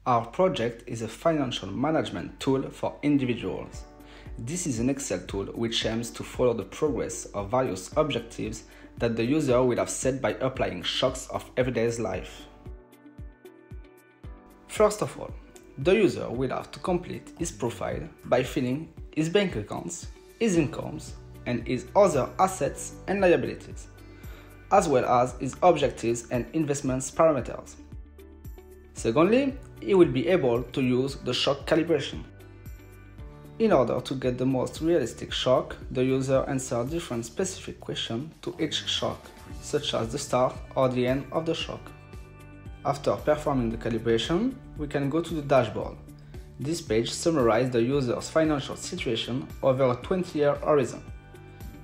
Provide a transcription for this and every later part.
Our project is a financial management tool for individuals. This is an Excel tool which aims to follow the progress of various objectives that the user will have set by applying shocks of everyday life. First of all, the user will have to complete his profile by filling his bank accounts, his incomes, and his other assets and liabilities, as well as his objectives and investments parameters. Secondly, he will be able to use the shock calibration. In order to get the most realistic shock, the user answers different specific questions to each shock, such as the start or the end of the shock. After performing the calibration, we can go to the dashboard. This page summarizes the user's financial situation over a 20-year horizon.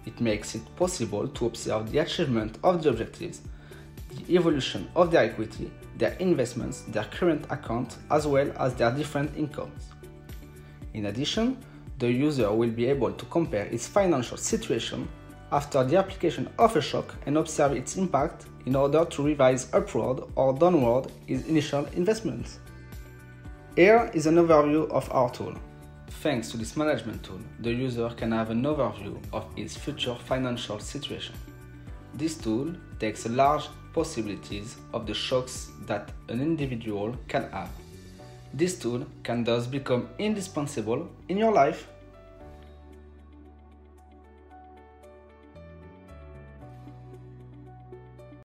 It makes it possible to observe the achievement of the objectives, the evolution of their equity, their investments, their current account, as well as their different incomes. In addition, the user will be able to compare its financial situation after the application of a shock and observe its impact in order to revise upward or downward his initial investments. Here is an overview of our tool. Thanks to this management tool, the user can have an overview of his future financial situation. This tool takes large possibilities of the shocks that an individual can have. This tool can thus become indispensable in your life.